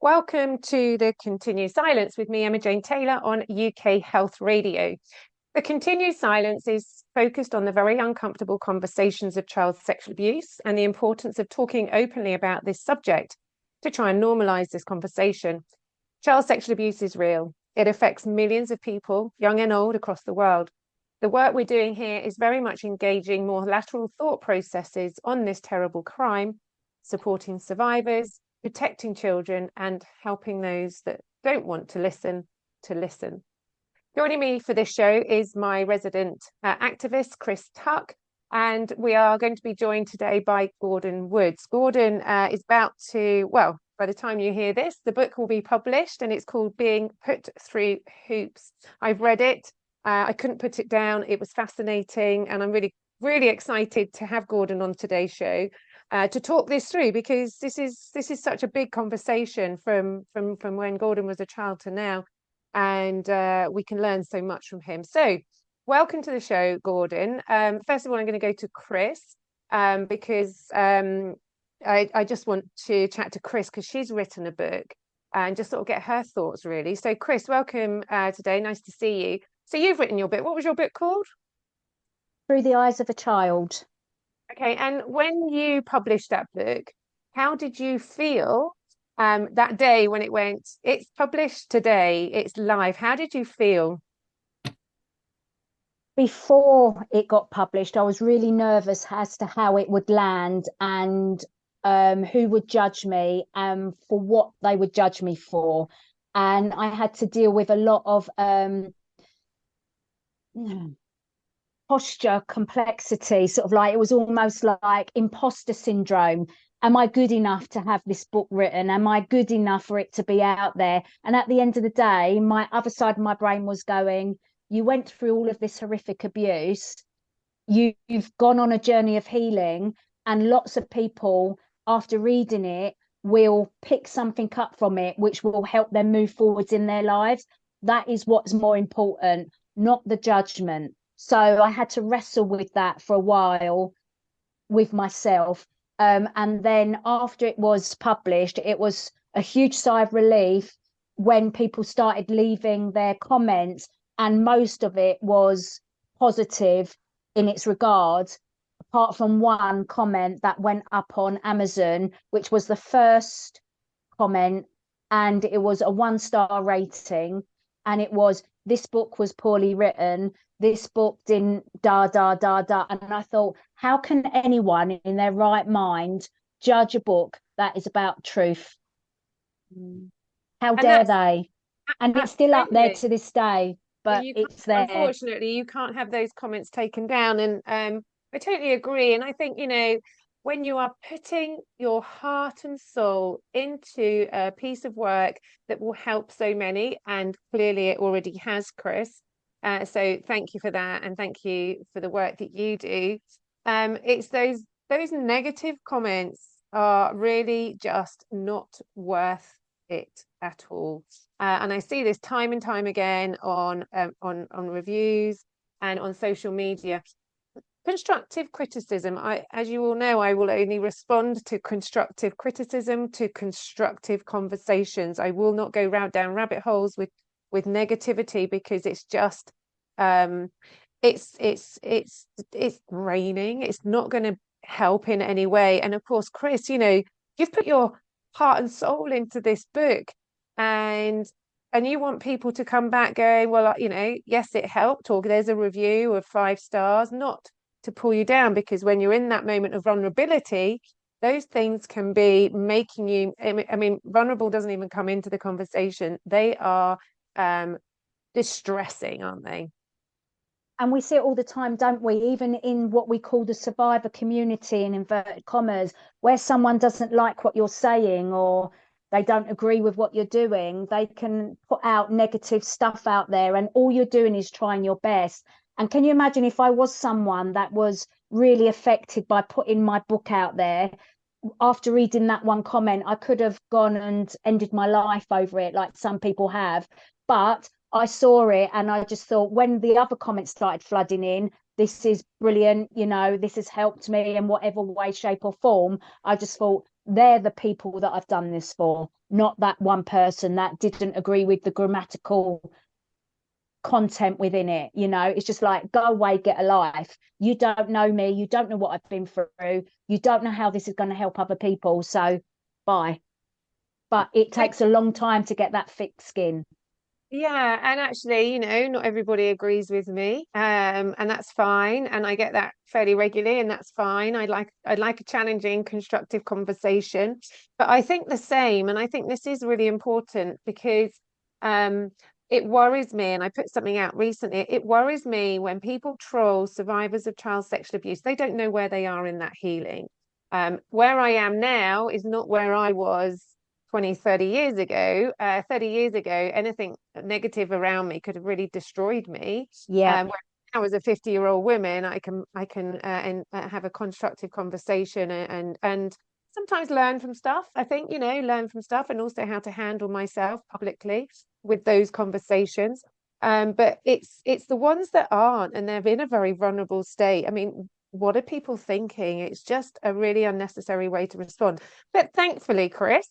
Welcome to the Continued Silence with me, Emma Jane Taylor, on UK Health Radio. The Continued Silence is focused on the very uncomfortable conversations of child sexual abuse and the importance of talking openly about this subject to try and normalise this conversation. Child sexual abuse is real. It affects millions of people, young and old, across the world. The work we're doing here is very much engaging more lateral thought processes on this terrible crime, supporting survivors, protecting children, and helping those that don't want to listen to listen. Joining me for this show is my resident activist, Chris Tuck, and we are going to be joined today by Gordon Woods. Gordon is about to, well, by the time you hear this, the book will be published, and it's called Being Put Through Hoops. I've read it. I couldn't put it down. It was fascinating, and I'm really, really excited to have Gordon on today's show. To talk this through, because this is such a big conversation from when Gordon was a child to now, and we can learn so much from him. So welcome to the show, Gordon. First of all, I'm going to go to Chris, because I just want to chat to Chris because she's written a book and just sort of get her thoughts, really. So Chris, welcome today. Nice to see you. So you've written your book. What was your book called? Through the Eyes of a Child. Okay, and when you published that book, how did you feel that day when it went, it's published today, it's live? How did you feel? Before it got published, I was really nervous as to how it would land and who would judge me and for what they would judge me for. And I had to deal with a lot of posture complexity, sort of like it was almost like imposter syndrome. Am I good enough to have this book written? Am I good enough for it to be out there? And at the end of the day, my other side of my brain was going, you went through all of this horrific abuse. You've gone on a journey of healing, and lots of people after reading it will pick something up from it which will help them move forwards in their lives. That is what's more important, not the judgment. So I had to wrestle with that for a while with myself. And then after it was published, it was a huge sigh of relief when people started leaving their comments, and most of it was positive in its regard, apart from one comment that went up on Amazon, which was the first comment, and it was a 1-star rating, and it was, this book was poorly written, this book didn't and I thought, how can anyone in their right mind judge a book that is about truth? How dare they? And it's still up there to this day, but it's there. Unfortunately, you can't have those comments taken down, and I totally agree. And I think, when you are putting your heart and soul into a piece of work that will help so many, and clearly it already has, Chris. So thank you for that, and thank you for the work that you do. It's those negative comments are really just not worth it at all. And I see this time and time again on reviews and on social media. Constructive criticism, as you all know, I will only respond to constructive criticism, to constructive conversations. I will not go down rabbit holes with negativity, because it's just it's draining. It's not going to help in any way. And of course, Chris, you've put your heart and soul into this book, and you want people to come back going, well, yes, it helped, or there's a review of 5 stars, not to pull you down, because when you're in that moment of vulnerability, those things can be making you, I mean, vulnerable doesn't even come into the conversation. They are distressing, aren't they? And we see it all the time, don't we? Even in what we call the survivor community, in inverted commas, where someone doesn't like what you're saying or they don't agree with what you're doing, they can put out negative stuff out there, and all you're doing is trying your best. And can you imagine if I was someone that was really affected by putting my book out there? After reading that one comment, I could have gone and ended my life over it, like some people have. But I saw it, and I just thought, when the other comments started flooding in, this is brilliant, this has helped me in whatever way, shape or form. I just thought, they're the people that I've done this for, not that one person that didn't agree with the grammatical content within it. You know, it's just like, go away, get a life. You don't know me, you don't know what I've been through, you don't know how this is going to help other people, so bye. But it takes a long time to get that thick skin. Yeah, and actually, you know, not everybody agrees with me, and that's fine. And I get that fairly regularly, and that's fine. I'd like a challenging, constructive conversation. But I think the same, and I think this is really important because it worries me, and I put something out recently. It worries me when people troll survivors of child sexual abuse. They don't know where they are in that healing. Where I am now is not where I was 20, 30 years ago. 30 years ago, anything negative around me could have really destroyed me. Yeah. Whereas now as a 50-year-old woman, I can have a constructive conversation and sometimes learn from stuff. I think, you know, learn from stuff, and also how to handle myself publicly with those conversations. But it's the ones that aren't, and they're in a very vulnerable state. I mean, what are people thinking? It's just a really unnecessary way to respond. But thankfully, Chris,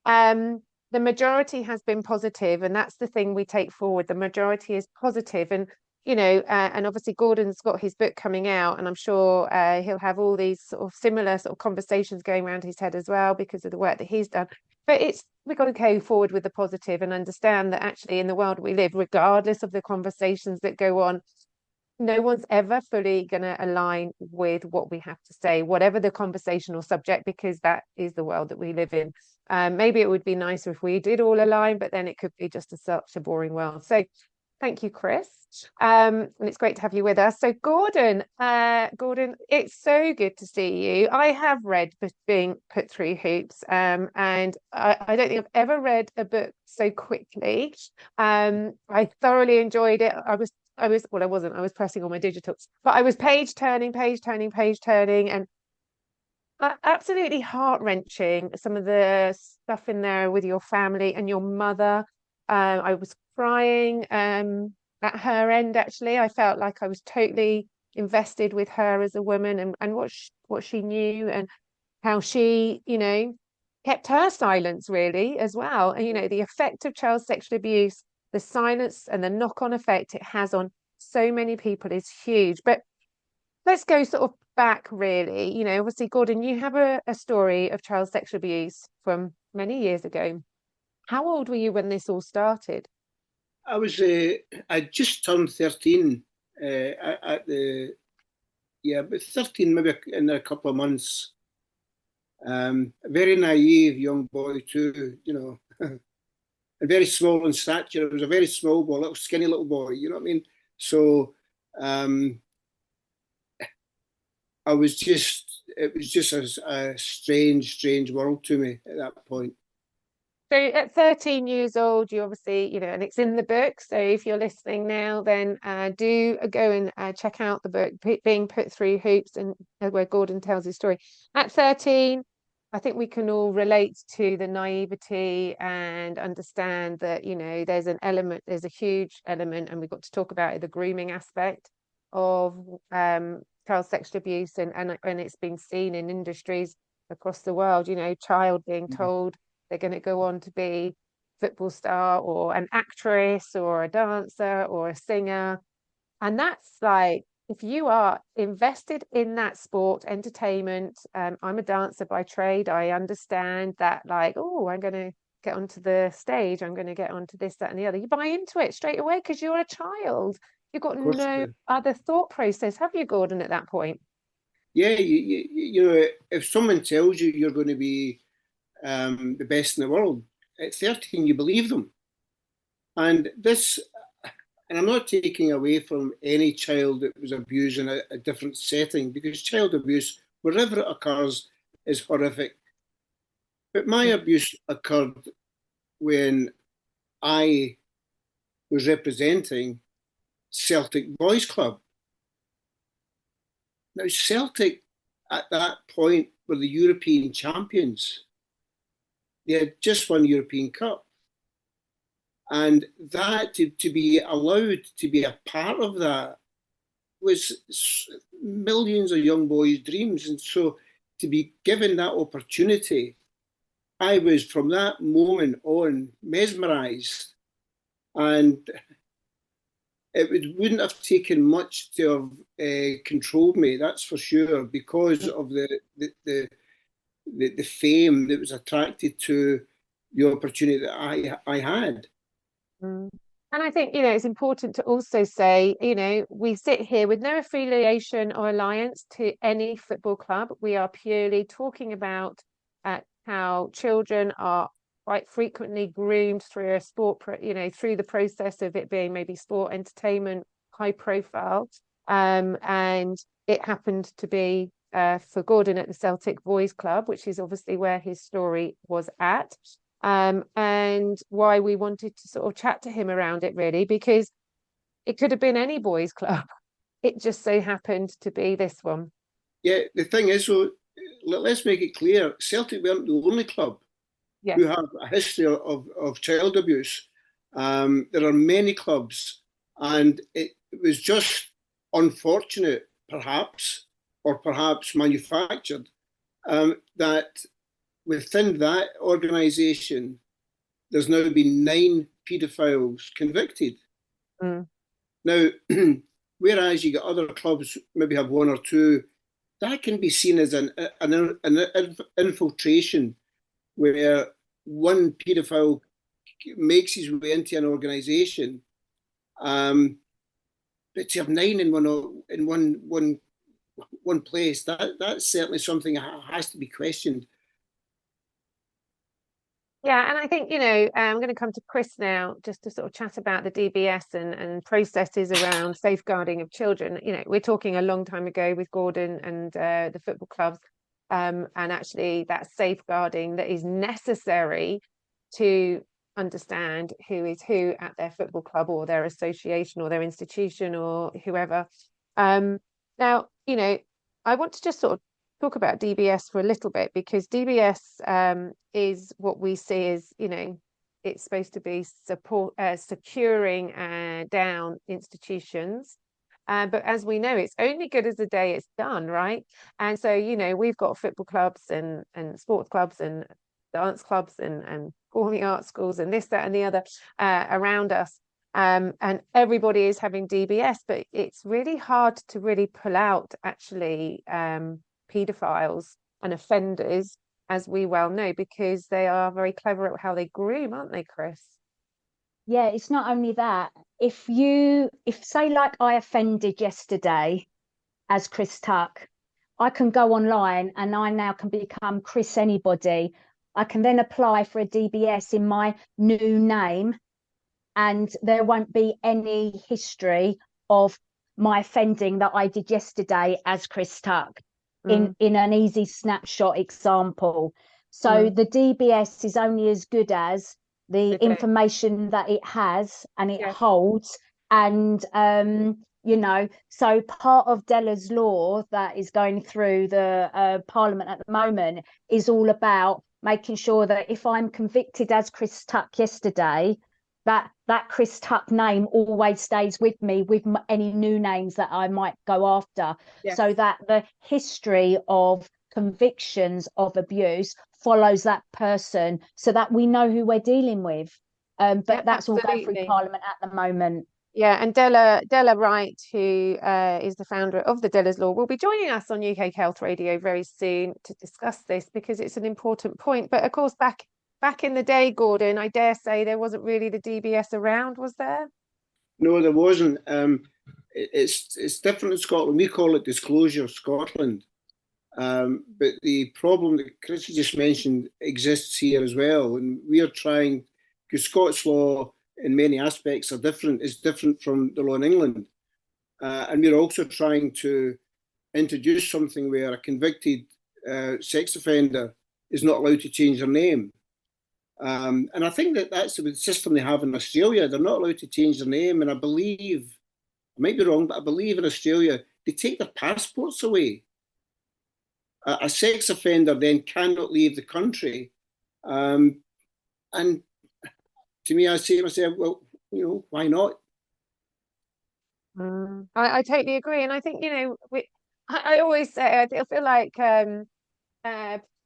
the majority has been positive, and that's the thing we take forward. The majority is positive, and you know, and obviously Gordon's got his book coming out, and I'm sure he'll have all these sort of similar sort of conversations going around his head as well because of the work that he's done. But we've got to go forward with the positive and understand that actually in the world we live, regardless of the conversations that go on, no one's ever fully going to align with what we have to say, whatever the conversational subject, because that is the world that we live in. Maybe it would be nicer if we did all align, but then it could be just such a boring world. So thank you, Chris. And it's great to have you with us. So Gordon, it's so good to see you. I have read Being Put Through Hoops, and I don't think I've ever read a book so quickly. I thoroughly enjoyed it. Well, I wasn't, I was pressing all my digitals, but I was page turning, and absolutely heart-wrenching. Some of the stuff in there with your family and your mother. I was crying at her end, actually. I felt like I was totally invested with her as a woman, and what she knew, and how she, you know, kept her silence really as well. And, you know, the effect of child sexual abuse, the silence and the knock-on effect it has on so many people is huge. But let's go sort of back really. You know, obviously, Gordon, you have a story of child sexual abuse from many years ago. How old were you when this all started? I just turned 13 at about 13, maybe in a couple of months. A very naive young boy too, you know, and very small in stature. It was a very small boy, little skinny little boy, you know what I mean? So it was just a strange world to me at that point. So at 13 years old, you obviously, you know, and it's in the book. So if you're listening now, then do go and check out the book, Being Put Through Hoops, and where Gordon tells his story. At 13, I think we can all relate to the naivety and understand that, you know, there's a huge element, and we've got to talk about it, the grooming aspect of child sexual abuse, and it's been seen in industries across the world, you know, child being told they're going to go on to be a football star or an actress or a dancer or a singer. And that's like, if you are invested in that sport, entertainment, I'm a dancer by trade. I understand that, like, oh, I'm going to get onto the stage. I'm going to get onto this, that, and the other. You buy into it straight away because you're a child. You've got no other thought process, have you, Gordon, at that point? Yeah, you know, if someone tells you you're going to be the best in the world, at 13 you believe them. And I'm not taking away from any child that was abused in a different setting, because child abuse, wherever it occurs, is horrific. But my abuse occurred when I was representing Celtic Boys Club. Now, Celtic at that point were the European champions. They had just won European Cup. And that, to be allowed to be a part of that, was millions of young boys' dreams. And so to be given that opportunity, I was from that moment on mesmerised, and wouldn't have taken much to have controlled me. That's for sure, because of the fame that was attracted to the opportunity that I had. Mm. And I think, you know, it's important to also say, you know, we sit here with no affiliation or alliance to any football club. We are purely talking about how children are quite frequently groomed through a sport, you know, through the process of it being maybe sport, entertainment, high profile. And it happened to be for Gordon at the Celtic Boys Club, which is obviously where his story was at. And why we wanted to sort of chat to him around it, really, because it could have been any boys' club. It just so happened to be this one. Yeah, the thing is, so let's make it clear, Celtic weren't the only club Yes. who have a history of child abuse. There are many clubs, and it was just unfortunate, perhaps, or perhaps manufactured, that within that organisation, there's now been 9 paedophiles convicted. Mm. Now, whereas you get other clubs maybe have 1 or 2, that can be seen as an infiltration, where one paedophile makes his way into an organisation, but to have 9 in one place, that's certainly something that has to be questioned. Yeah, and I think, you know, I'm going to come to Chris now just to sort of chat about the DBS and processes around safeguarding of children. You know, we're talking a long time ago with Gordon and the football clubs, and actually that safeguarding that is necessary to understand who is who at their football club or their association or their institution or whoever. Now, you know, I want to just sort of talk about DBS for a little bit, because DBS is what we see as, you know, it's supposed to be securing down institutions. But as we know, it's only good as the day it's done, right? And so, you know, we've got football clubs and sports clubs and dance clubs and performing arts schools and this, that, and the other around us. And everybody is having DBS, but it's really hard to really pull out actually paedophiles and offenders, as we well know, because they are very clever at how they groom, aren't they, Chris? Yeah, it's not only that. If say like I offended yesterday as Chris Tuck, I can go online and I now can become Chris anybody. I can then apply for a DBS in my new name, and there won't be any history of my offending that I did yesterday as Chris Tuck in an easy snapshot example. So the DBS is only as good as the information that it has and it holds. And you know, so part of Della's law that is going through the Parliament at the moment is all about making sure that if I'm convicted as Chris Tuck yesterday, that Chris Tuck name always stays with me with any new names that I might go after, so that the history of convictions of abuse follows that person, so that we know who we're dealing with. But that's all going through Parliament at the moment. Yeah, and Della Wright, who is the founder of the Della's Law, will be joining us on UK Health Radio very soon to discuss this, because it's an important point. But of course, back in the day, Gordon, I dare say there wasn't really the DBS around, was there? No, there wasn't. It's different in Scotland. We call it Disclosure Scotland. But the problem that Chris just mentioned exists here as well. And we are trying, because Scots law in many aspects is different from the law in England. And we're also trying to introduce something where a convicted sex offender is not allowed to change their name. And I think that's the system they have in Australia. They're not allowed to change their name. And I believe, I might be wrong, but I believe in Australia, they take their passports away. A sex offender then cannot leave the country. And to me, I say to myself, well, you know, why not? I totally agree. And I think, you know, I always say, I feel like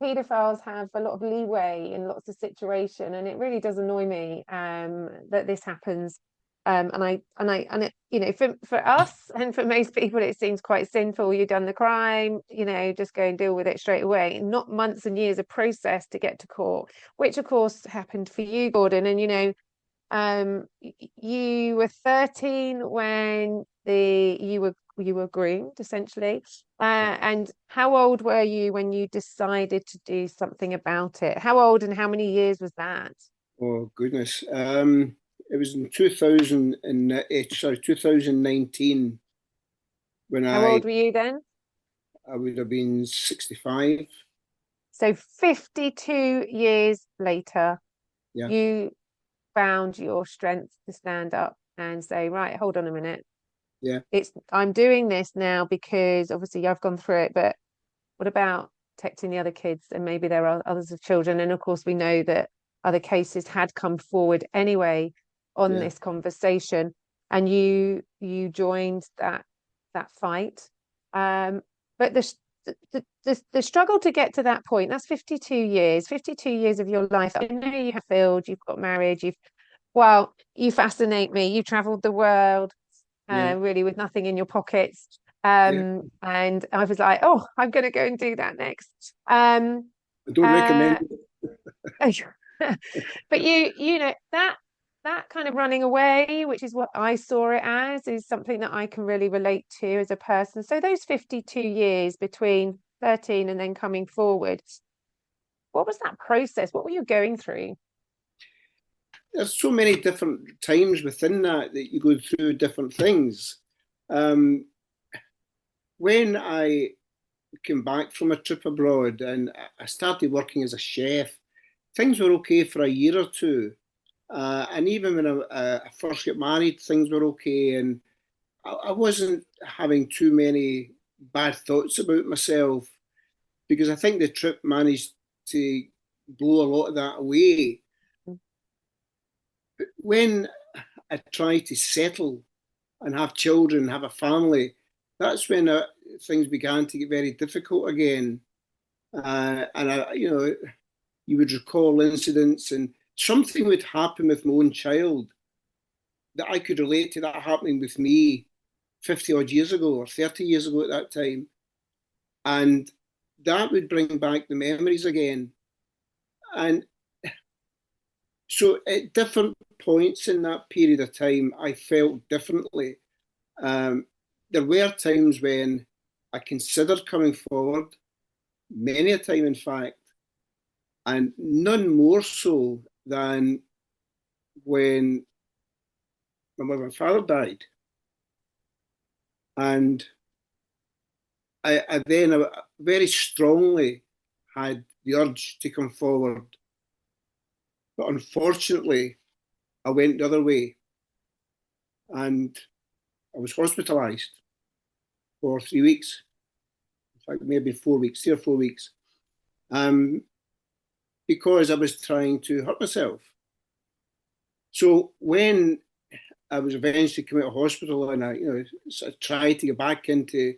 paedophiles have a lot of leeway in lots of situation, and it really does annoy me that this happens. And it, you know, for us and for most people, it seems quite sinful. You've done the crime, you know, just go and deal with it straight away. Not months and years of process to get to court, which of course happened for you, Gordon. And you know, you were 13 when you were groomed, essentially. And how old were you when you decided to do something about it? How old and how many years was that? Oh goodness. It was in 2019 when How old were you then? I would have been 65. So 52 years later, Yeah. you found your strength to stand up and say, right, hold on a minute. Yeah. I'm doing this now because obviously I've gone through it, but what about protecting the other kids? And maybe there are others of children. And of course, we know that other cases had come forward anyway on this conversation, and you joined that fight. But the struggle to get to that point, that's 52 years of your life. I know you have filled, you've got married, you fascinate me. You traveled the world, really with nothing in your pockets. And I was like, oh, I'm going to go and do that next. I don't recommend it. But you know, that kind of running away, which is what I saw it as, is something that I can really relate to as a person. So those 52 years between 13 and then coming forward, what was that process? What were you going through? There's so many different times within that you go through different things. When I came back from a trip abroad and I started working as a chef, things were okay for a year or two. And even when I first got married, things were okay. And I wasn't having too many bad thoughts about myself, because I think the trip managed to blow a lot of that away. But when I tried to settle and have children, have a family, that's when things began to get very difficult again. You would recall incidents, and something would happen with my own child that I could relate to that happening with me 50 odd years ago or 30 years ago at that time. And that would bring back the memories again. And so at different points in that period of time, I felt differently. There were times when I considered coming forward, many a time in fact, and none more so than when my mother and father died. And I then very strongly had the urge to come forward. But unfortunately, I went the other way. And I was hospitalised for 3 weeks. In fact, maybe 4 weeks, 3 or 4 weeks. Because I was trying to hurt myself. So when I was eventually coming out of hospital and I, sort of tried to get back into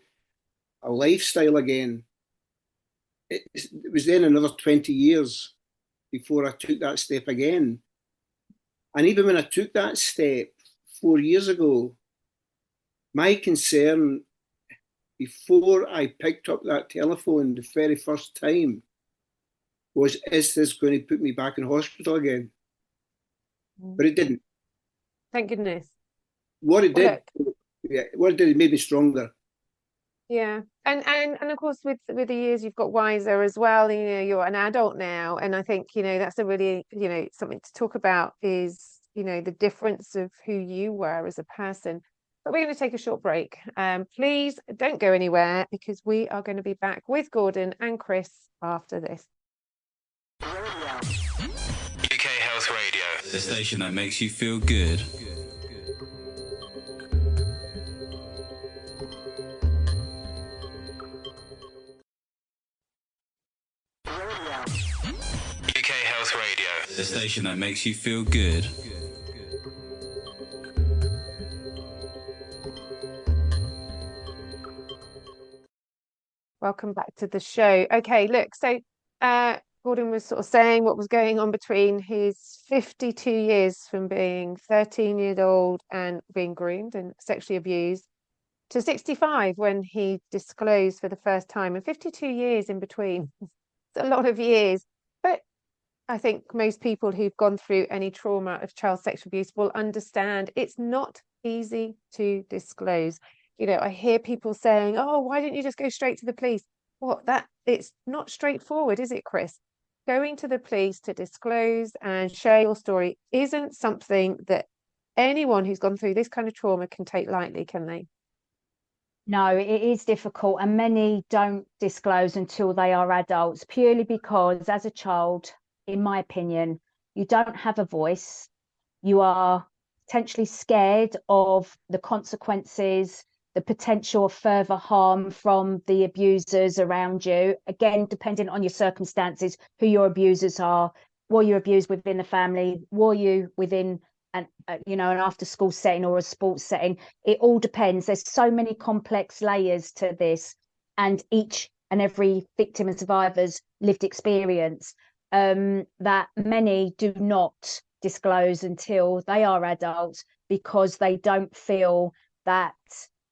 a lifestyle again, it was then another 20 years before I took that step again. And even when I took that step 4 years ago, my concern before I picked up that telephone the very first time was, is this going to put me back in hospital again? But it didn't. Thank goodness. What it did, it made me stronger. Yeah, and of course with the years you've got wiser as well. You know, you're an adult now, and I think that's a really something to talk about, is the difference of who you were as a person. But we're going to take a short break. Please don't go anywhere, because we are going to be back with Gordon and Chris after this. UK Health Radio, the station that makes you feel good. UK Health Radio, the station that makes you feel good. Welcome back to the show. Okay, look, so Gordon was sort of saying what was going on between his 52 years from being 13 years old and being groomed and sexually abused to 65 when he disclosed for the first time, and 52 years in between. It's a lot of years. But I think most people who've gone through any trauma of child sexual abuse will understand it's not easy to disclose. You know, I hear people saying, oh, why didn't you just go straight to the police? What, that it's not straightforward, is it, Chris? Going to the police to disclose and share your story isn't something that anyone who's gone through this kind of trauma can take lightly, can they? No, it is difficult, and many don't disclose until they are adults, purely because as a child, in my opinion, you don't have a voice. You are potentially scared of the consequences, the potential of further harm from the abusers around you. Again, depending on your circumstances, who your abusers are. Were you abused within the family? Were you within an after school setting or a sports setting? It all depends. There's so many complex layers to this, and each and every victim and survivor's lived experience that many do not disclose until they are adults, because they don't feel that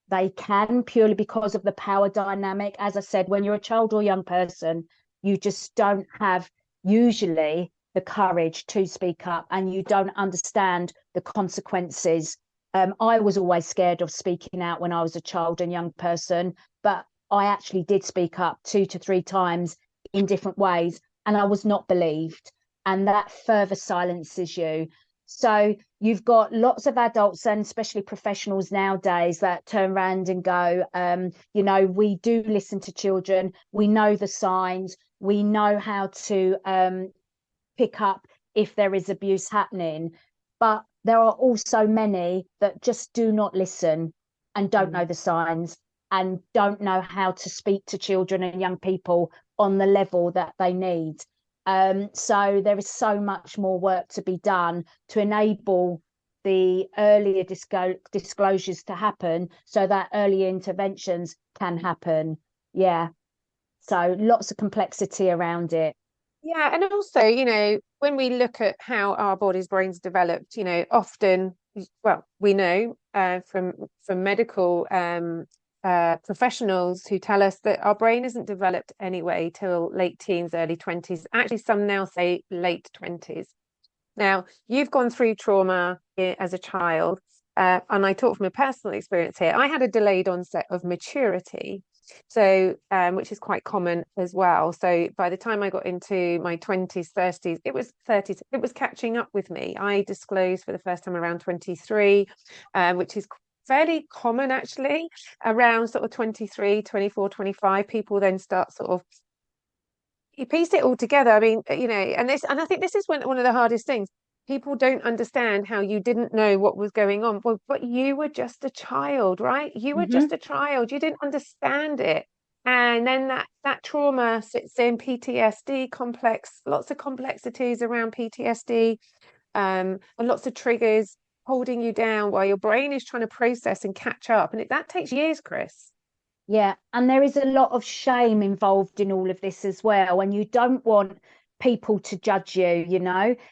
they can, purely because of the power dynamic. As I said, when you're a child or young person, you just don't have usually the courage to speak up, and you don't understand the consequences. I was always scared of speaking out when I was a child and young person, but I actually did speak up 2 to 3 times in different ways, and I was not believed, and that further silences you. So you've got lots of adults, and especially professionals nowadays, that turn around and go, we do listen to children, we know the signs, we know how to pick up if there is abuse happening. But there are also many that just do not listen and don't know the signs and don't know how to speak to children and young people on the level that they need. So there is so much more work to be done to enable the earlier disclosures to happen, so that early interventions can happen. Yeah. So lots of complexity around it. Yeah, and also, when we look at how our bodies, brains developed, often, well, we know from medical professionals who tell us that our brain isn't developed anyway till late teens, early 20s. Actually, some now say late 20s. Now, you've gone through trauma as a child, and I talk from a personal experience here. I had a delayed onset of maturity, so which is quite common as well. So by the time I got into my 20s, 30s, it was catching up with me. I disclosed for the first time around 23, which is fairly common actually. Around sort of 23, 24, 25, people then start sort of, you piece it all together. I mean, and I think this is one of the hardest things. People don't understand how you didn't know what was going on. Well, but you were just a child, right? You were just a child. You didn't understand it. And then that trauma sits in PTSD complex, lots of complexities around PTSD, and lots of triggers holding you down while your brain is trying to process and catch up. And that takes years, Chris. Yeah, and there is a lot of shame involved in all of this as well, and you don't want people to judge you.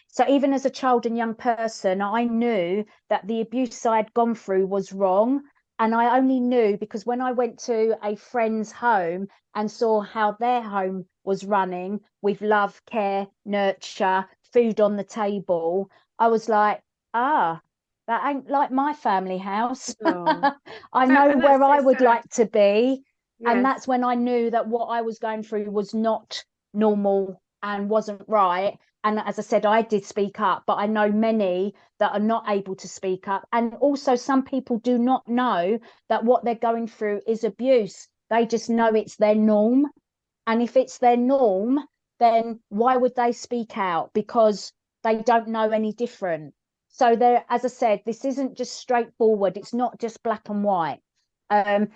So even as a child and young person, I knew that the abuse I'd gone through was wrong, and I only knew because when I went to a friend's home and saw how their home was running with love, care, nurture, food on the table, I was like, that ain't like my family house. Oh. I know where I would like to be. Yes. And that's when I knew that what I was going through was not normal and wasn't right. And as I said, I did speak up, but I know many that are not able to speak up. And also some people do not know that what they're going through is abuse. They just know it's their norm. And if it's their norm, then why would they speak out? Because they don't know any different. So there, as I said, this isn't just straightforward. It's not just black and white. And,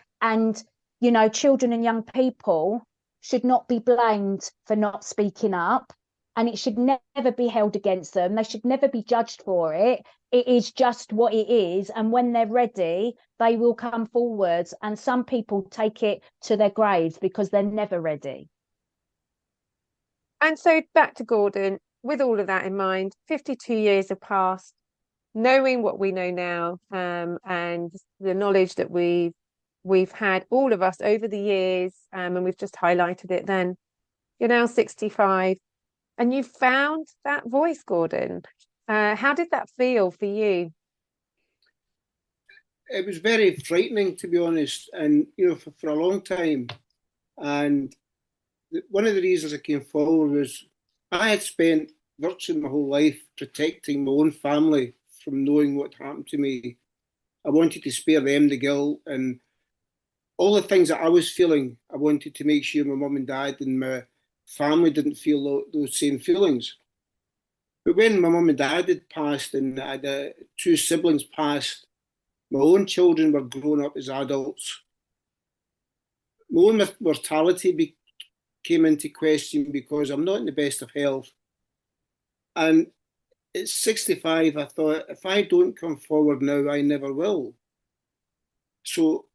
children and young people should not be blamed for not speaking up. and it should never be held against them. They should never be judged for it. It is just what it is. And when they're ready, they will come forwards. And some people take it to their graves because they're never ready. And so back to Gordon, with all of that in mind, 52 years have passed, knowing what we know now, and the knowledge that we've had, all of us, over the years, and we've just highlighted it then. You're now 65 and you found that voice, Gordon. How did that feel for you? It was very frightening, to be honest, and for a long time. And one of the reasons I came forward was I had spent virtually my whole life protecting my own family from knowing what happened to me. I wanted to spare them the guilt, and all the things that I was feeling, I wanted to make sure my mum and dad and my family didn't feel those same feelings. But when my mum and dad had passed, and I had two siblings passed, my own children were grown up as adults. My own mortality came into question because I'm not in the best of health. And at 65, I thought, if I don't come forward now, I never will. So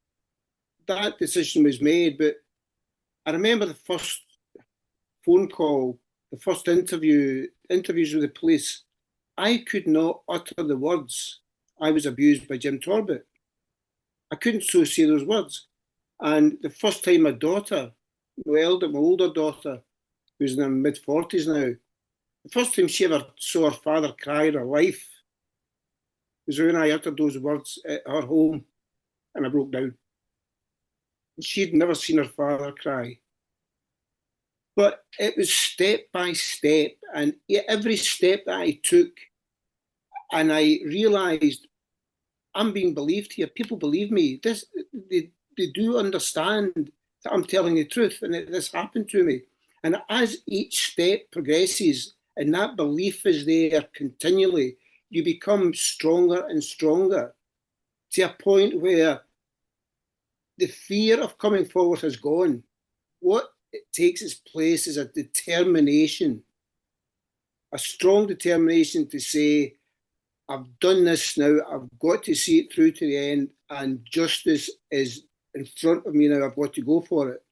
that decision was made. But I remember the first phone call, the first interviews with the police. I could not utter the words, I was abused by Jim Torbett. I couldn't so say those words. And the first time my daughter, my older daughter, who's in her mid-40s now, the first time she ever saw her father cry in her life was when I uttered those words at her home, and I broke down. She'd never seen her father cry. But it was step by step, and every step that I took, and I realised I'm being believed here. People believe me. They do understand that I'm telling the truth, and that this happened to me. And as each step progresses, and that belief is there continually, you become stronger and stronger to a point where the fear of coming forward has gone. What it takes its place is a determination, a strong determination to say, I've done this now, I've got to see it through to the end, and justice is in front of me now, I've got to go for it.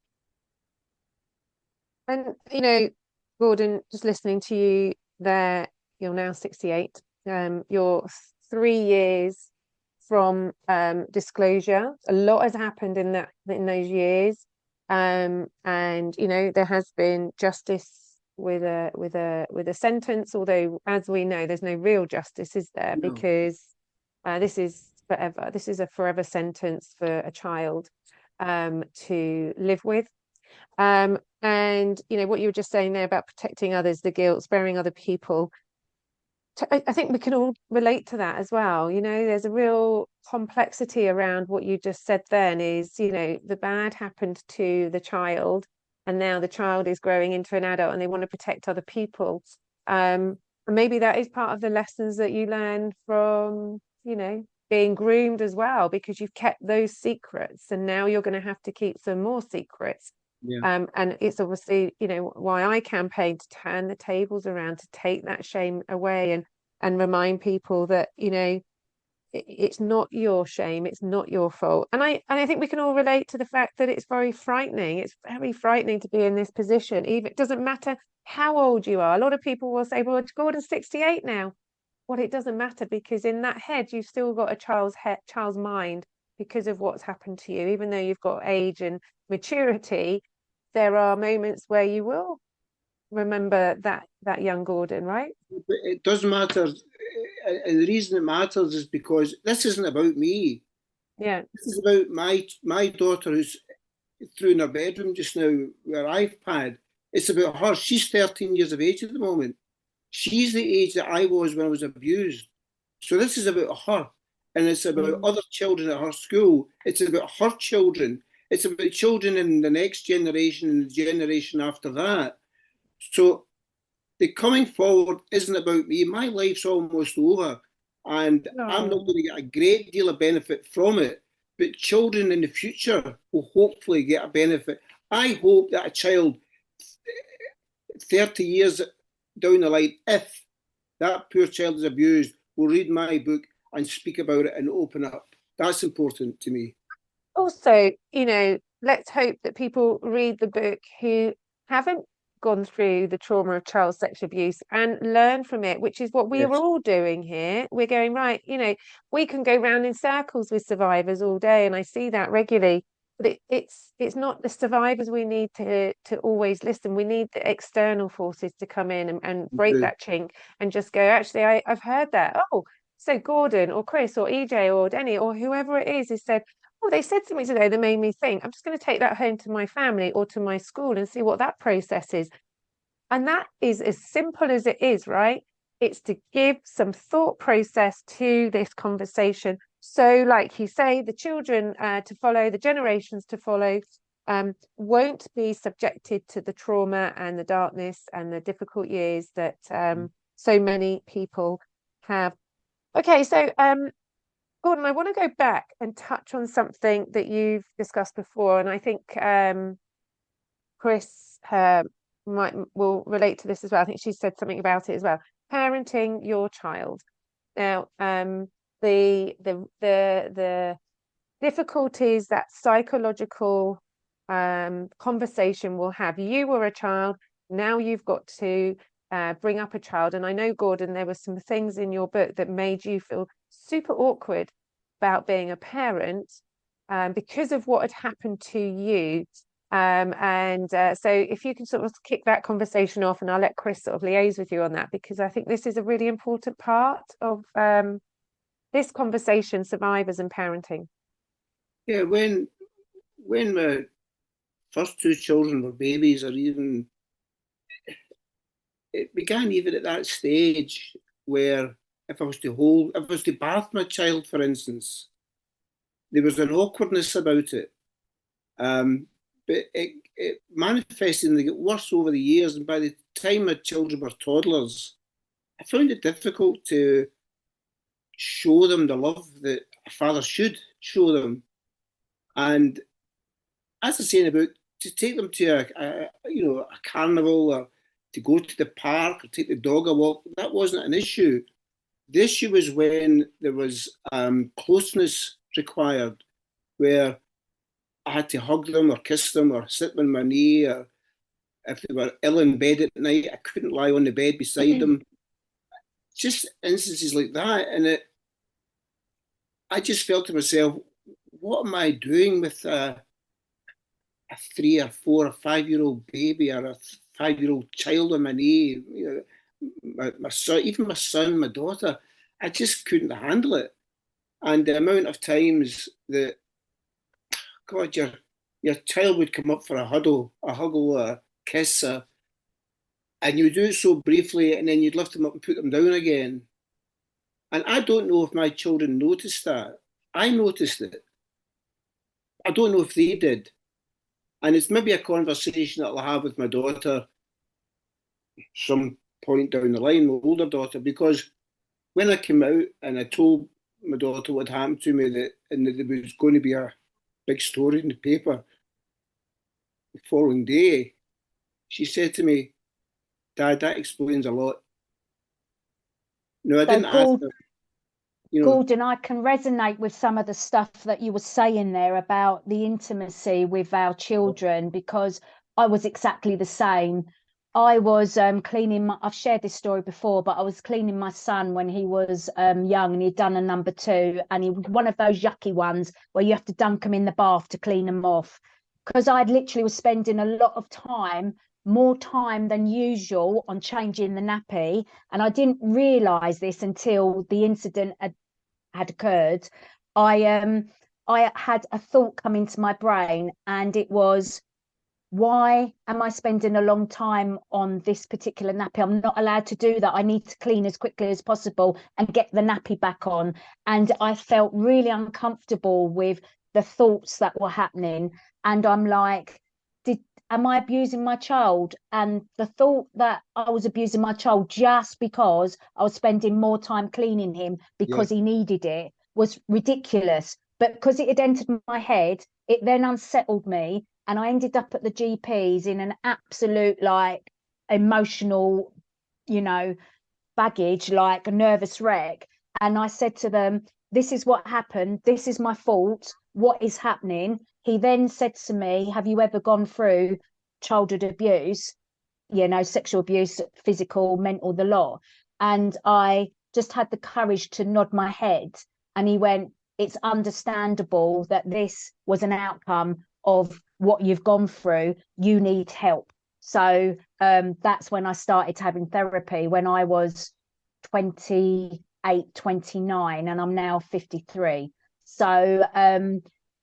And, Gordon, just listening to you there, you're now 68. You're 3 years from disclosure. A lot has happened in those years. And there has been justice with a sentence, although as we know, there's no real justice, is there? No. Because this is forever. This is a forever sentence for a child to live with. And what you were just saying there about protecting others, the guilt, sparing other people, I think we can all relate to that as well. There's a real complexity around what you just said then is, the bad happened to the child, and now the child is growing into an adult and they want to protect other people. And maybe that is part of the lessons that you learn from, being groomed as well, because you've kept those secrets and now you're going to have to keep some more secrets. Yeah. And it's obviously, why I campaign to turn the tables around, to take that shame away and remind people that, it's not your shame, it's not your fault. And I think we can all relate to the fact that it's very frightening. It's very frightening to be in this position. Even it doesn't matter how old you are. A lot of people will say, well, Gordon's 68 now. Well, it doesn't matter, because in that head, you've still got a child's mind because of what's happened to you. Even though you've got age and maturity, there are moments where you will remember that young Gordon, right? But it does matter. And the reason it matters is because this isn't about me. Yeah. This is about my daughter, who's through in her bedroom just now with her iPad. It's about her. She's 13 years of age at the moment. She's the age that I was when I was abused. So this is about her. And it's about other children at her school. It's about her children. It's about children in the next generation and the generation after that. So the coming forward isn't about me. My life's almost over, and I'm not going to get a great deal of benefit from it. But children in the future will hopefully get a benefit. I hope that a child 30 years down the line, if that poor child is abused, will read my book and speak about it and open up. That's important to me. Also, let's hope that people read the book who haven't gone through the trauma of child sexual abuse and learn from it, which is what we Yes. are all doing here. We're going, right, we can go round in circles with survivors all day, and I see that regularly. But it's not the survivors we need to always listen. We need the external forces to come in and break that chink and just go, actually, I've heard that. Oh, so Gordon or Chris or EJ or Denny or whoever it is said, oh, they said something today that made me think. I'm just going to take that home to my family or to my school and see what that process is. And that is as simple as it is, right? It's to give some thought process to this conversation. So, like you say, the children to follow, the generations to follow, won't be subjected to the trauma and the darkness and the difficult years that so many people have. Okay, so Gordon, I want to go back and touch on something that you've discussed before, and I think Chris will relate to this as well. I think she said something about it as well. Parenting your child. Now, the difficulties that psychological conversation will have. You were a child, now you've got to bring up a child, and I know, Gordon, there were some things in your book that made you feel super awkward about being a parent because of what had happened to you. So if you can sort of kick that conversation off, and I'll let Chris sort of liaise with you on that, because I think this is a really important part of this conversation, survivors and parenting. Yeah, when my first two children were babies, or even it began even at that stage where if I was to bath my child, for instance, there was an awkwardness about it. But it manifested and they got worse over the years. And by the time my children were toddlers, I found it difficult to show them the love that a father should show them. And as I say in the book, to take them to a carnival, or to go to the park or take the dog a walk, that wasn't an issue. The issue was when there was closeness required, where I had to hug them or kiss them or sit on my knee, or if they were ill in bed at night, I couldn't lie on the bed beside them. Just instances like that. And I just felt to myself, what am I doing with a 3 or 4 or 5-year-old baby, or a 5-year-old child on my knee? My son, even my son, my daughter, I just couldn't handle it. And the amount of times that, God, your child would come up for a huggle, a kiss, and you would do it so briefly, and then you'd lift them up and put them down again. And I don't know if my children noticed that. I noticed it. I don't know if they did. And it's maybe a conversation that I'll have with my daughter some point down the line, my older daughter, because when I came out and I told my daughter what happened to me, and that there was going to be a big story in the paper the following day, she said to me, "Dad, that explains a lot." No, I didn't ask her. Gordon, I can resonate with some of the stuff that you were saying there about the intimacy with our children, because I was exactly the same. I was cleaning I've shared this story before, but I was cleaning my son when he was young, and he'd done a number 2, and he was one of those yucky ones where you have to dunk him in the bath to clean them off, because I literally was spending a lot of time, more time than usual, on changing the nappy, and I didn't realise this until the incident had occurred. I had a thought come into my brain, and it was, why am I spending a long time on this particular nappy? I'm not allowed to do that. I need to clean as quickly as possible and get the nappy back on. And I felt really uncomfortable with the thoughts that were happening. And I'm like, am I abusing my child? And the thought that I was abusing my child just because I was spending more time cleaning him because he needed it was ridiculous. But because it had entered my head, it then unsettled me. And I ended up at the GP's in an absolute emotional you know, baggage, like a nervous wreck. And I said to them, this is what happened. This is my fault. What is happening? He then said to me, have you ever gone through childhood abuse? You know, sexual abuse, physical, mental, the lot. And I just had the courage to nod my head. And he went, it's understandable that this was an outcome of what you've gone through. You need help. So that's when I started having therapy, when I was 28, 29, and I'm now 53. So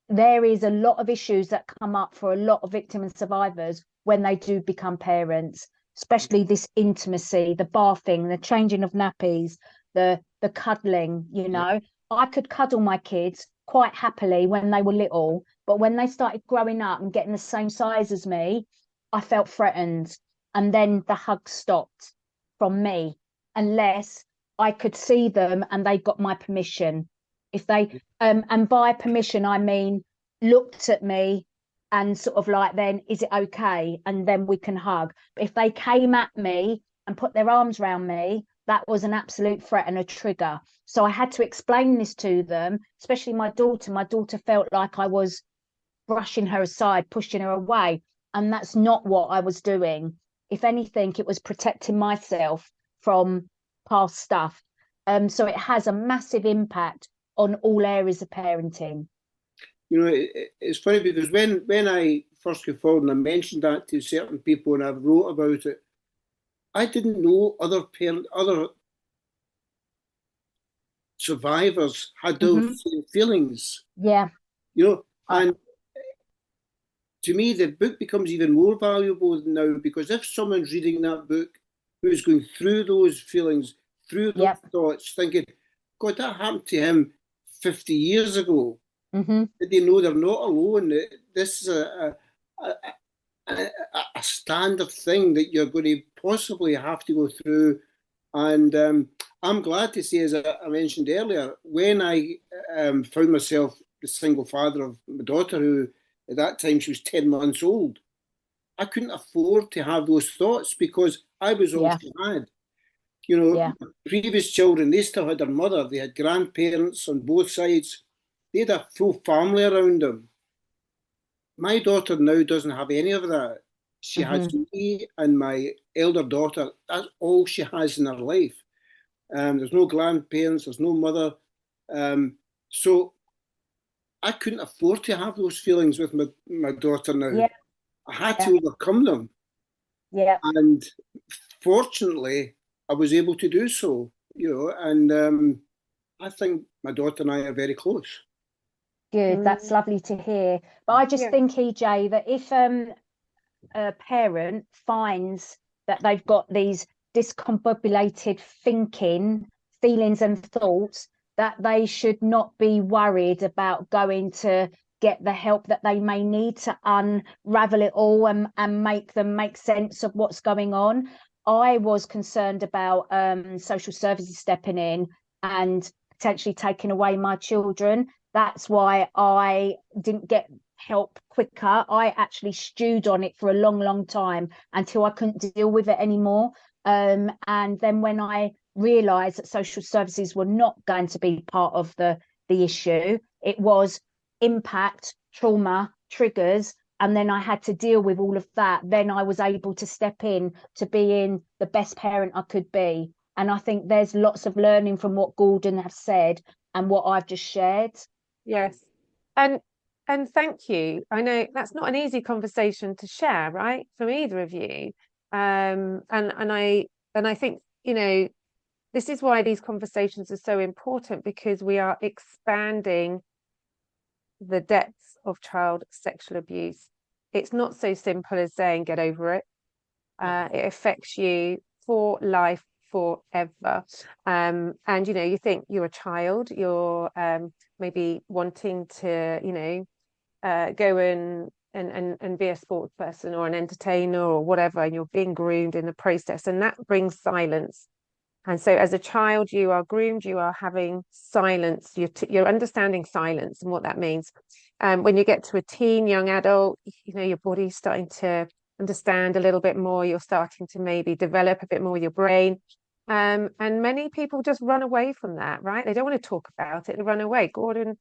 there is a lot of issues that come up for a lot of victims and survivors when they do become parents, especially this intimacy, the bathing, the changing of nappies, the cuddling. You know, I could cuddle my kids quite happily when they were little, but when they started growing up and getting the same size as me, I felt threatened. And then the hug stopped from me, unless I could see them and they got my permission. If they, and by permission, I mean, looked at me and sort of like, then, is it okay? And then we can hug. But if they came at me and put their arms around me, that was an absolute threat and a trigger. So I had to explain this to them, especially my daughter. My daughter felt like I was brushing her aside, pushing her away. And that's not what I was doing. If anything, it was protecting myself from past stuff. So it has a massive impact on all areas of parenting. You know, it's funny because when I first came forward and I mentioned that to certain people and I wrote about it, I didn't know other survivors had those same feelings. Yeah. You know, and to me, the book becomes even more valuable now, because if someone's reading that book who's going through those feelings, through those thoughts, thinking, God, that happened to him 50 years ago. Did they know they're not alone? This is a standard thing that you're going to possibly have to go through. And I'm glad to say, as I mentioned earlier, when I found myself the single father of my daughter, who at that time she was 10 months old, I couldn't afford to have those thoughts because I was all she had. You know, previous children, they still had their mother, they had grandparents on both sides, they had a full family around them. My daughter now doesn't have any of that. She has me and my elder daughter. That's all she has in her life. There's no grandparents, there's no mother. So I couldn't afford to have those feelings with my daughter now. I had to overcome them. And fortunately, I was able to do so, you know, and I think my daughter and I are very close. Good, that's lovely to hear. But I just think, EJ, that if a parent finds that they've got these discombobulated thinking, feelings and thoughts, that they should not be worried about going to get the help that they may need to unravel it all and make them make sense of what's going on. I was concerned about social services stepping in and potentially taking away my children. That's why I didn't get help quicker. I actually stewed on it for a long, long time until I couldn't deal with it anymore. And then when I realised that social services were not going to be part of the issue, it was impact, trauma, triggers, and then I had to deal with all of that. Then I was able to step in to being the best parent I could be. And I think there's lots of learning from what Gordon has said and what I've just shared. Yes. And thank you. I know that's not an easy conversation to share, right, from either of you. And I think, you know, this is why these conversations are so important, because we are expanding the depths of child sexual abuse. It's not so simple as saying get over it. It affects you for life, forever. And you know, you think you're a child, you're maybe wanting to, you know, go and be a sports person or an entertainer or whatever, and you're being groomed in the process, and that brings silence. And so as a child, you are groomed, you are having silence, you're understanding silence and what that means. When you get to a teen, young adult, you know, your body's starting to, and understand a little bit more. You're starting to maybe develop a bit more with your brain. And many people just run away from that, right? They don't want to talk about it. They run away. Gordon,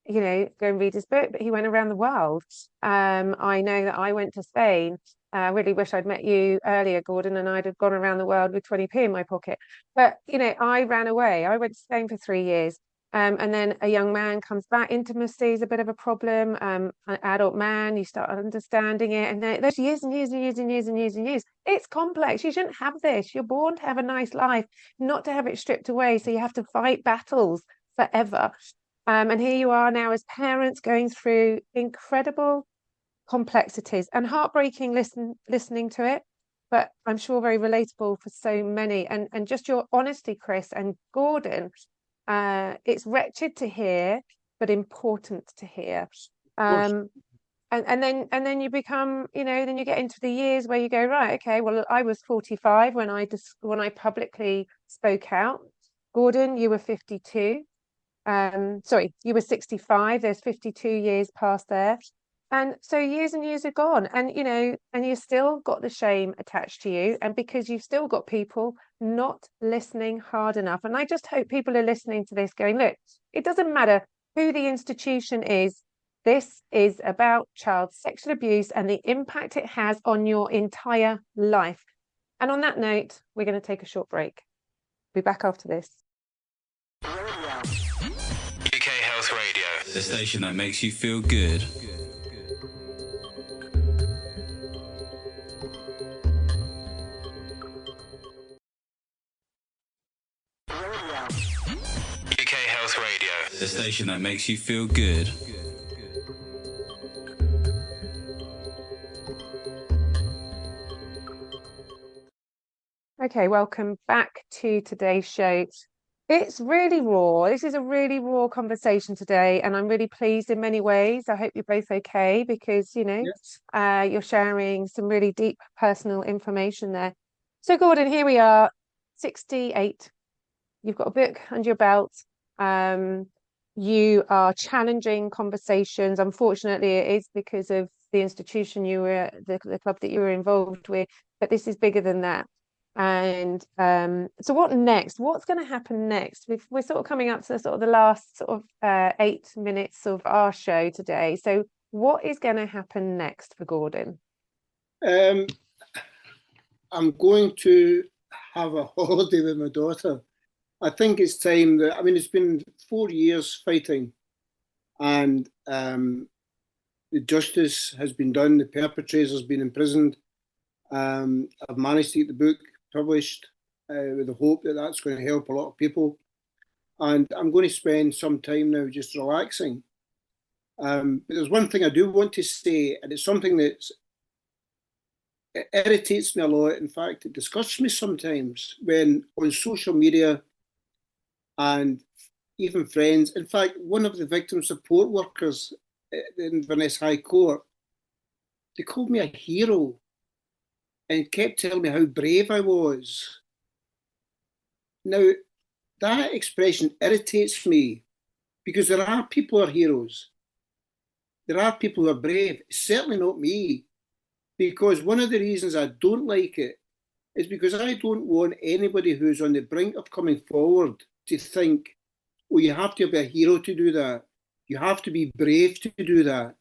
you know, go and read his book, but he went around the world. I know that I went to Spain. I really wish I'd met you earlier, Gordon, and I'd have gone around the world with 20p in my pocket. But, you know, I ran away. I went to Spain for 3 years. And then a young man comes back. Intimacy is a bit of a problem. An adult man, you start understanding it. And then there's years and years and years and years and years and years. It's complex. You shouldn't have this. You're born to have a nice life, not to have it stripped away. So you have to fight battles forever. And here you are now as parents going through incredible complexities and heartbreaking listening to it, but I'm sure very relatable for so many. And just your honesty, Chris and Gordon, it's wretched to hear, but important to hear. And then you become, you know, then you get into the years where you go, right, okay, well, I was 45 when I publicly spoke out. Gordon, you were 52. Sorry, you were 65. There's 52 years past there. And so years and years are gone, and, you know, and you still got the shame attached to you, and because you've still got people not listening hard enough. And I just hope people are listening to this going, look, it doesn't matter who the institution is. This is about child sexual abuse and the impact it has on your entire life. And on that note, we're going to take a short break. Be back after this. UK Health Radio, the station that makes you feel good. UK Health Radio, the station that makes you feel good. Okay, welcome back to today's show. It's really raw. This is a really raw conversation today, and I'm really pleased in many ways. I hope you're both okay, because, you know, Yes. you're sharing some really deep personal information there. So, Gordon, here we are, 68. You've got a book under your belt. You are challenging conversations. Unfortunately, it is because of the institution you were, the club that you were involved with, but this is bigger than that. And so what next? What's going to happen next? We're sort of coming up to the sort of the last sort of 8 minutes of our show today. So what is going to happen next for Gordon? I'm going to have a holiday with my daughter. I think it's time that, I mean, it's been 4 years fighting, and the justice has been done. The perpetrator's been imprisoned. I've managed to get the book published with the hope that that's going to help a lot of people. And I'm going to spend some time now just relaxing. But there's one thing I do want to say, and it's something that irritates me a lot. In fact, it disgusts me sometimes when on social media and even friends. In fact, one of the victim support workers in Inverness High Court, they called me a hero and kept telling me how brave I was. Now, that expression irritates me, because there are people who are heroes. There are people who are brave, certainly not me, because one of the reasons I don't like it is because I don't want anybody who's on the brink of coming forward to think, oh, you have to be a hero to do that. You have to be brave to do that.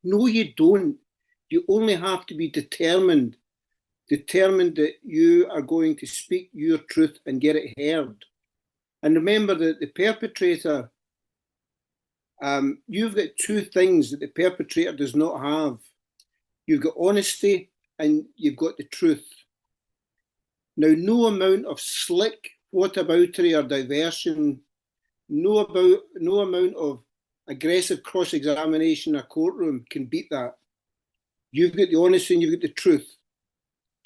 No, you don't. You only have to be determined that you are going to speak your truth and get it heard. And remember that the perpetrator, you've got two things that the perpetrator does not have. You've got honesty and you've got the truth. Now, no amount of slick whataboutery or diversion, no amount of aggressive cross-examination in a courtroom can beat that. You've got the honesty and you've got the truth.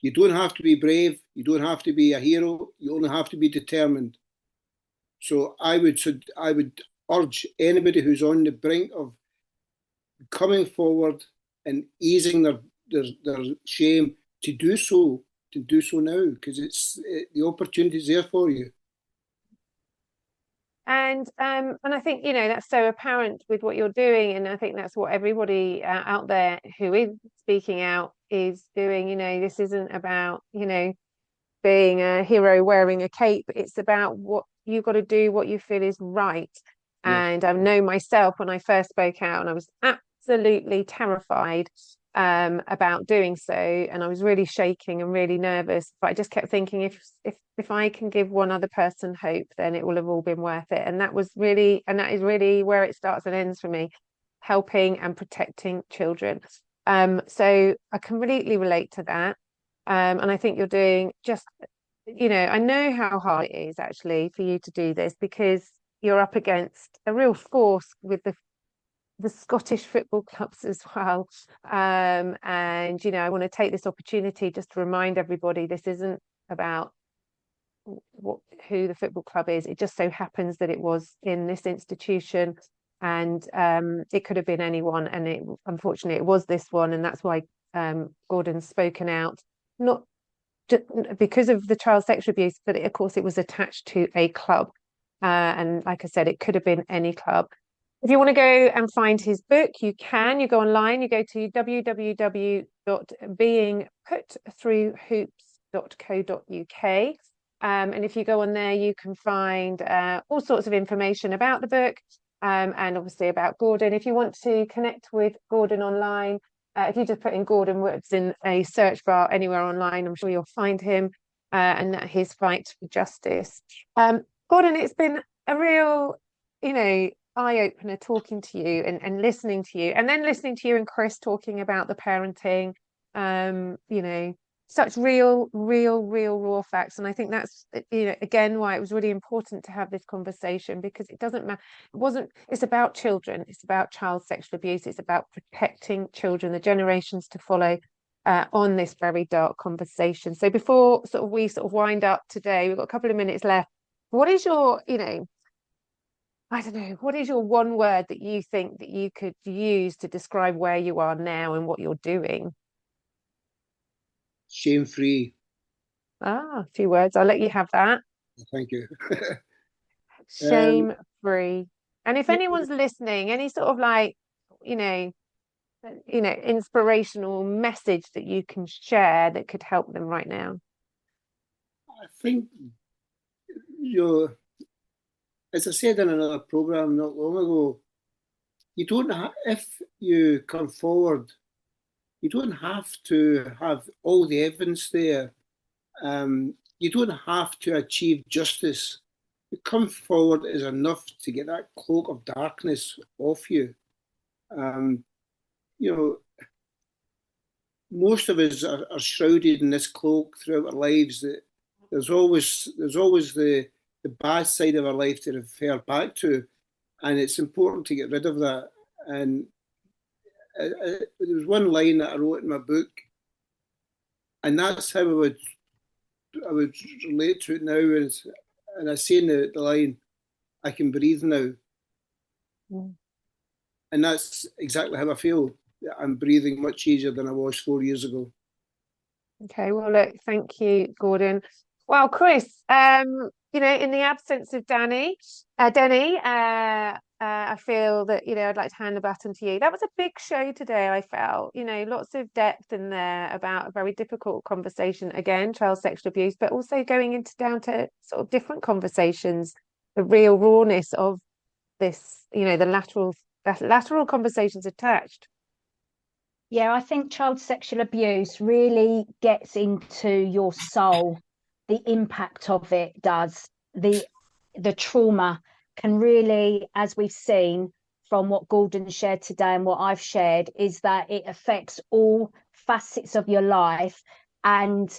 You don't have to be brave. You don't have to be a hero. You only have to be determined. So I would urge anybody who's on the brink of coming forward and easing their shame to do so now, because the opportunity is there for you. And I think, you know, that's so apparent with what you're doing, and I think that's what everybody out there who is speaking out is doing. You know, this isn't about, you know, being a hero wearing a cape. It's about what you've got to do, what you feel is right. Yes. And I know myself, when I first spoke out, and I was absolutely terrified about doing so, and I was really shaking and really nervous, but I just kept thinking, if I can give one other person hope, then it will have all been worth it. And that is really where it starts and ends for me, helping and protecting children. So I completely relate to that. And I think you're doing just, you know, I know how hard it is actually for you to do this, because you're up against a real force with the Scottish football clubs as well. And, you know, I want to take this opportunity just to remind everybody, this isn't about who the football club is. It just so happens that it was in this institution, and it could have been anyone. And unfortunately, it was this one. And that's why Gordon's spoken out, not just because of the child sexual abuse, but of course, it was attached to a club. And like I said, it could have been any club. If you want to go and find his book, you can. You go online, you go to www.beingputthroughhoops.co.uk. And if you go on there, you can find all sorts of information about the book, and obviously about Gordon. If you want to connect with Gordon online, if you just put in Gordon Woods in a search bar anywhere online, I'm sure you'll find him, and his fight for justice. Gordon, it's been a real, you know, eye-opener talking to you and listening to you, and then listening to you and Chris talking about the parenting, you know, such real raw facts. And I think that's, you know, again, why it was really important to have this conversation, because it doesn't matter, it's about children, it's about child sexual abuse, it's about protecting children, the generations to follow, on this very dark conversation. So before we wind up today, we've got a couple of minutes left. What is your, you know, I don't know, what is your one word that you think that you could use to describe where you are now and what you're doing? Shame-free. A few words. I'll let you have that. Thank you. Shame-free. And if Yeah. anyone's listening, any sort of like, you know, inspirational message that you can share that could help them right now. I think you're, as I said in another program not long ago, you don't if you come forward, you don't have to have all the evidence there. You don't have to achieve justice. To come forward is enough to get that cloak of darkness off you. You know, most of us are shrouded in this cloak throughout our lives. That there's always the bad side of our life to refer back to, and it's important to get rid of that. And there was one line that I wrote in my book, and that's how I would relate to it now. And I say in the line, I can breathe now. Mm. And that's exactly how I feel. I'm breathing much easier than I was 4 years ago. Okay, well, look, thank you, Gordon. Well, Chris, you know, in the absence of Denny, I feel that, you know, I'd like to hand the baton to you. That was a big show today, I felt, you know, lots of depth in there about a very difficult conversation, again, child sexual abuse, but also going into down to sort of different conversations, the real rawness of this, you know, the lateral conversations attached. Yeah, I think child sexual abuse really gets into your soul. The impact of it does. The trauma can really, as we've seen from what Gordon shared today and what I've shared, is that it affects all facets of your life. And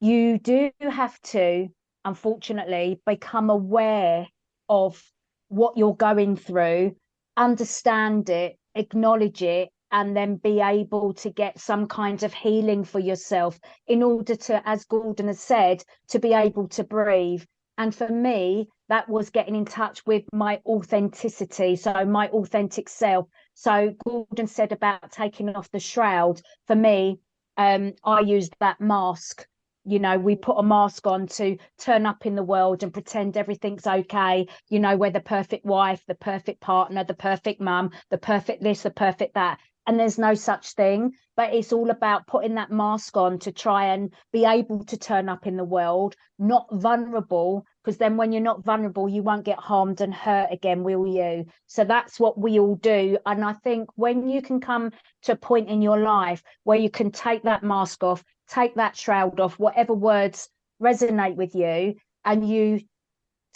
you do have to, unfortunately, become aware of what you're going through, understand it, acknowledge it, and then be able to get some kind of healing for yourself in order to, as Gordon has said, to be able to breathe. And for me, that was getting in touch with my authenticity, so my authentic self. So Gordon said about taking off the shroud. For me, I used that mask, you know, we put a mask on to turn up in the world and pretend everything's okay. You know, we're the perfect wife, the perfect partner, the perfect mum, the perfect this, the perfect that. And there's no such thing, but it's all about putting that mask on to try and be able to turn up in the world, not vulnerable, because then when you're not vulnerable, you won't get harmed and hurt again, will you? So that's what we all do. And I think when you can come to a point in your life where you can take that mask off, take that shroud off, whatever words resonate with you, and you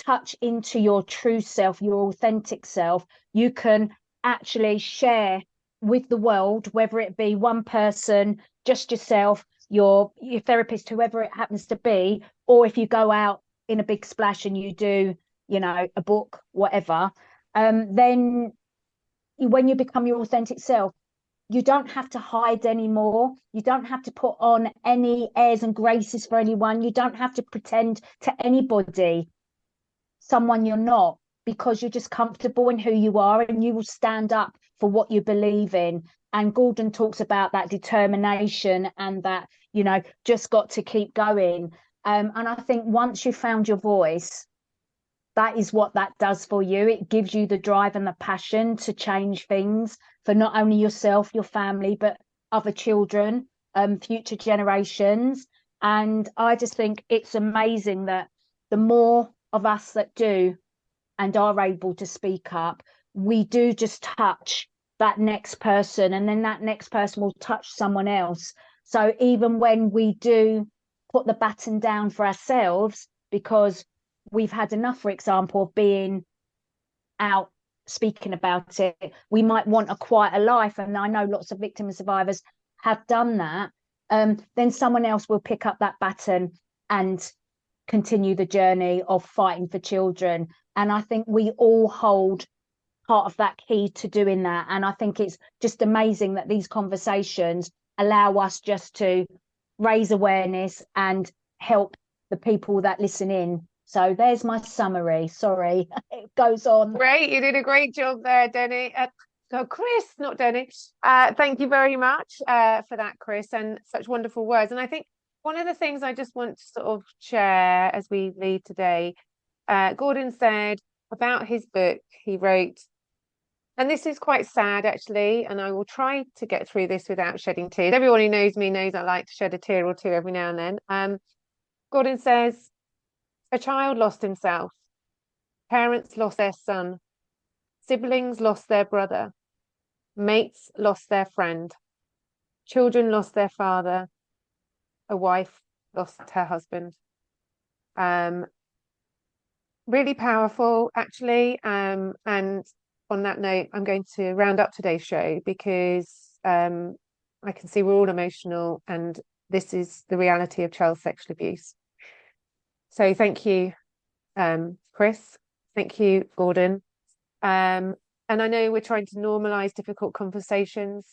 touch into your true self, your authentic self, you can actually share with the world, whether it be one person, just yourself, your therapist, whoever it happens to be, or if you go out in a big splash and you do, you know, a book, whatever, then when you become your authentic self, you don't have to hide anymore. You don't have to put on any airs and graces for anyone. You don't have to pretend to anybody someone you're not, because you're just comfortable in who you are, and you will stand up for what you believe in. And Gordon talks about that determination and that, you know, just got to keep going. And I think once you've found your voice, that is what that does for you. It gives you the drive and the passion to change things for not only yourself, your family, but other children, future generations. And I just think it's amazing that the more of us that do and are able to speak up, we do just touch that next person, and then that next person will touch someone else. So even when we do put the baton down for ourselves, because we've had enough, for example, of being out speaking about it, we might want a quieter life, and I know lots of victims and survivors have done that, then someone else will pick up that baton and continue the journey of fighting for children. And I think we all hold part of that key to doing that. And I think it's just amazing that these conversations allow us just to raise awareness and help the people that listen in. So there's my summary. Sorry, it goes on. Great, you did a great job there, Denny. Chris, not Denny. Thank you very much for that, Chris, and such wonderful words. And I think one of the things I just want to sort of share as we leave today, Gordon said about his book he wrote, and this is quite sad actually, and I will try to get through this without shedding tears. Everyone who knows me knows I like to shed a tear or two every now and then. Gordon says, a child lost himself, parents lost their son, siblings lost their brother, mates lost their friend, children lost their father, a wife lost her husband. Really powerful, actually. And on that note, I'm going to round up today's show because I can see we're all emotional, and this is the reality of child sexual abuse. So thank you, Chris. Thank you, Gordon. And I know we're trying to normalize difficult conversations.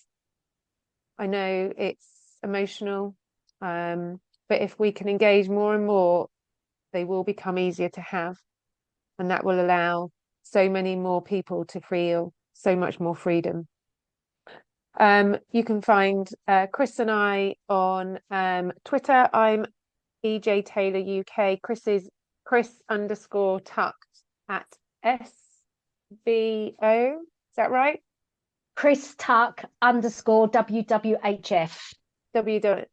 I know it's emotional, but if we can engage more and more, they will become easier to have, and that will allow so many more people to feel so much more freedom. You can find Chris and I on Twitter. I'm EJ Taylor UK. Chris is Chris_Tucked at SVO. Is that right? Chris Tuck _WWHF. There you go.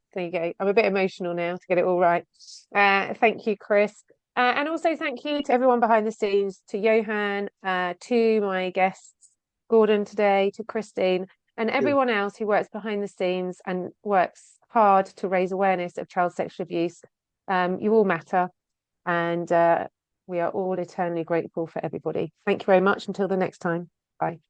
I'm a bit emotional now to get it all right. Thank you, Chris. And also thank you to everyone behind the scenes, to Johan, to my guests, Gordon today, to Christine, and everyone else who works behind the scenes and works hard to raise awareness of child sexual abuse. You all matter, and we are all eternally grateful for everybody. Thank you very much. Until the next time. Bye.